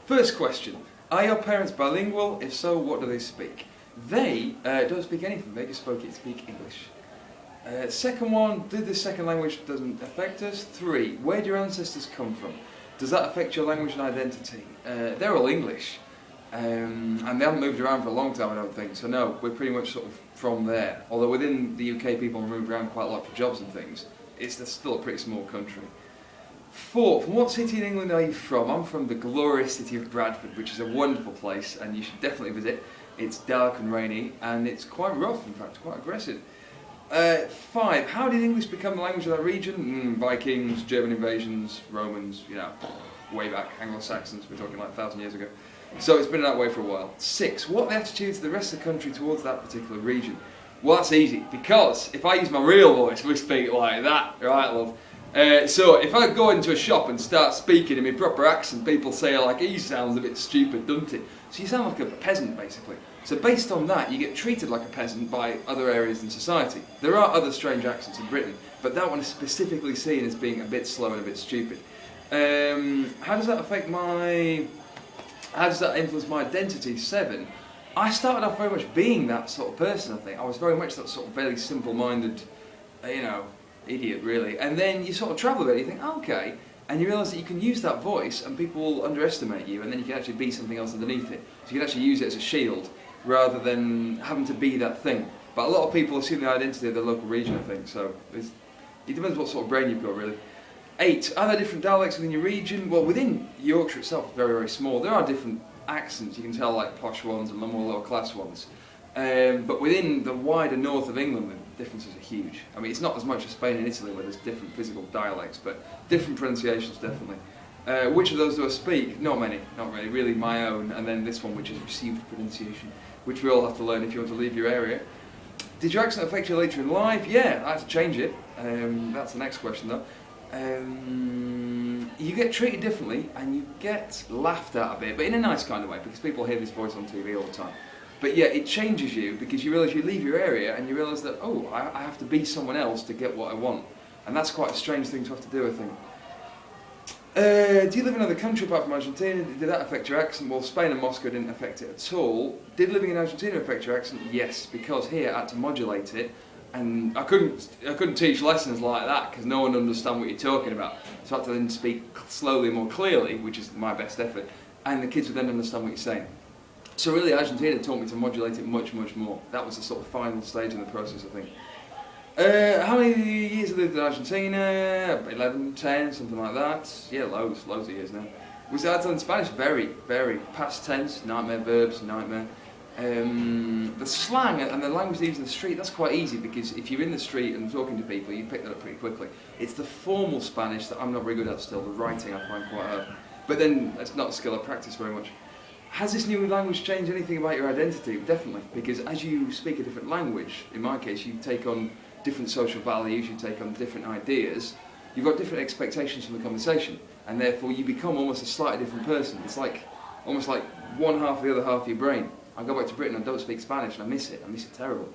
First question, are your parents bilingual? If so, what do they speak? They don't speak anything, they just speak English. Second one, did the second language doesn't affect us? 3, where do your ancestors come from? Does that affect your language and identity? They're all English, and they haven't moved around for a long time, I don't think, so no, we're pretty much sort of from there. Although within the UK people move around quite a lot for jobs and things, it's still a pretty small country. 4, from what city in England are you from? I'm from the glorious city of Bradford, which is a wonderful place, and you should definitely visit. It's dark and rainy, and it's quite rough, in fact, quite aggressive. 5, how did English become the language of that region? Vikings, German invasions, Romans, you know, way back, Anglo-Saxons, we're talking like 1,000 years ago. So it's been that way for a while. 6, what are the attitudes of the rest of the country towards that particular region? Well, that's easy, because if I use my real voice, we speak like that, right, love? So if I go into a shop and start speaking in my proper accent, people say like, he sounds a bit stupid, doesn't he? So you sound like a peasant, basically. So based on that, you get treated like a peasant by other areas in society. There are other strange accents in Britain, but that one is specifically seen as being a bit slow and a bit stupid. How does that affect how does that influence my identity? 7, I started off very much being that sort of person, I think. I was very much that sort of very simple-minded, you know, idiot, really. And then you sort of travel a bit, you think, oh, okay, and you realise that you can use that voice and people will underestimate you, and then you can actually be something else underneath it. So you can actually use it as a shield, rather than having to be that thing. But a lot of people assume the identity of their local region, I think, so it depends what sort of brain you've got, really. 8, are there different dialects within your region? Well, within Yorkshire itself, it's very, very small. There are different accents, you can tell, like posh ones and more lower class ones. But within the wider north of England, the differences are huge. I mean, it's not as much as Spain and Italy where there's different physical dialects, but different pronunciations, definitely. Which of those do I speak? Not many, not really. Really my own, and then this one, which is received pronunciation, which we all have to learn if you want to leave your area. Did your accent affect you later in life? Yeah, I had to change it. That's the next question, though. You get treated differently, and you get laughed at a bit, but in a nice kind of way, because people hear this voice on TV all the time. But yeah, it changes you, because you realise you leave your area, and you realise that, oh, I have to be someone else to get what I want. And that's quite a strange thing to have to do, I think. Do you live in another country apart from Argentina? Did that affect your accent? Well, Spain and Moscow didn't affect it at all. Did living in Argentina affect your accent? Yes, because here I had to modulate it, and I couldn't teach lessons like that because no one would understand what you're talking about. So I had to then speak slowly, more clearly, which is my best effort, and the kids would then understand what you're saying. So really, Argentina taught me to modulate it much, much more. That was the sort of final stage in the process, I think. How many years have I lived in Argentina? 11, 10, something like that. Yeah, loads of years now. Was I in Spanish? Very, very. Past tense, nightmare, verbs, nightmare. The slang and the language they use in the street, that's quite easy because if you're in the street and talking to people, you pick that up pretty quickly. It's the formal Spanish that I'm not very good at still. The writing I find quite hard. But then, it's not a skill I practice very much. Has this new language changed anything about your identity? Definitely, because as you speak a different language, in my case, you take on different social values, you take on different ideas, you've got different expectations from the conversation, and therefore you become almost a slightly different person. It's like, almost like one half of the other half of your brain. I go back to Britain and don't speak Spanish, and I miss it terribly,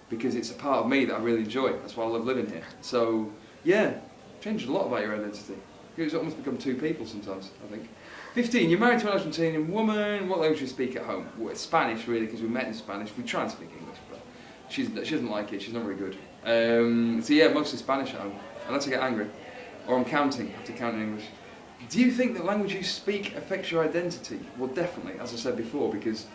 because it's a part of me that I really enjoy. That's why I love living here. So, yeah, changes a lot about your identity. It's almost become two people sometimes, I think. 15, you're married to an Argentinian woman, what language do you speak at home? Well, it's Spanish, really, because we met in Spanish. We try and speak English, but she doesn't like it, she's not very good. So yeah, mostly Spanish at home, unless I get angry, or I'm counting, I have to count in English. Do you think that language you speak affects your identity? Well, definitely, as I said before, because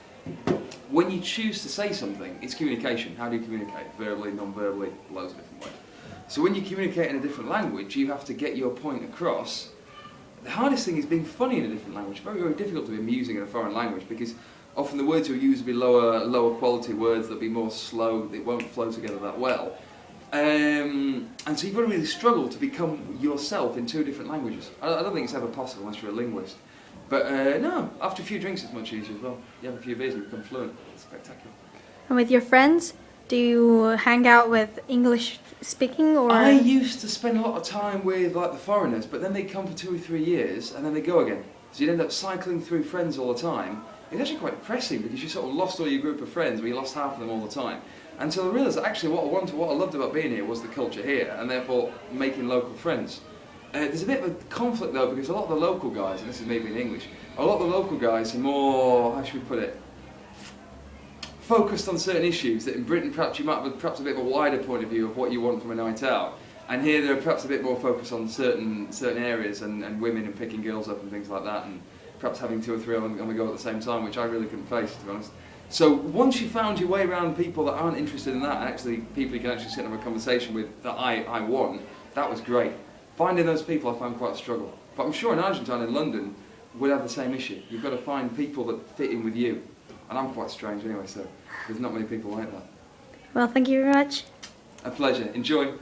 when you choose to say something, it's communication. How do you communicate? Verbally, non-verbally, loads of different ways. So when you communicate in a different language, you have to get your point across. The hardest thing is being funny in a different language. It's very, very difficult to be amusing in a foreign language because often the words you'll use will be lower quality words, they'll be more slow, they won't flow together that well. And so you've got to really struggle to become yourself in two different languages. I don't think it's ever possible unless you're a linguist. But no, after a few drinks it's much easier as well. You have a few beers and you become fluent. It's spectacular. And with your friends, do you hang out with English speaking or? I used to spend a lot of time with like the foreigners, but then they come for 2 or 3 years and then they go again. So you'd end up cycling through friends all the time. It's actually quite depressing because you sort of lost all your group of friends, but you lost half of them all the time. Until I realised that actually what I loved about being here was the culture here, and therefore making local friends. There's a bit of a conflict though, because a lot of the local guys, and this is me being English, a lot of the local guys are more, how should we put it, focused on certain issues that in Britain perhaps you might have perhaps a bit of a wider point of view of what you want from a night out. And here they're perhaps a bit more focused on certain areas and women and picking girls up and things like that, and perhaps having 2 or 3 on the go at the same time, which I really couldn't face, to be honest. So once you found your way around people that aren't interested in that, and actually people you can actually sit and have a conversation with that I want, that was great. Finding those people I found quite a struggle. But I'm sure in Argentine and London would have the same issue. You've got to find people that fit in with you. And I'm quite strange anyway, so there's not many people like that. Well, thank you very much. A pleasure. Enjoy.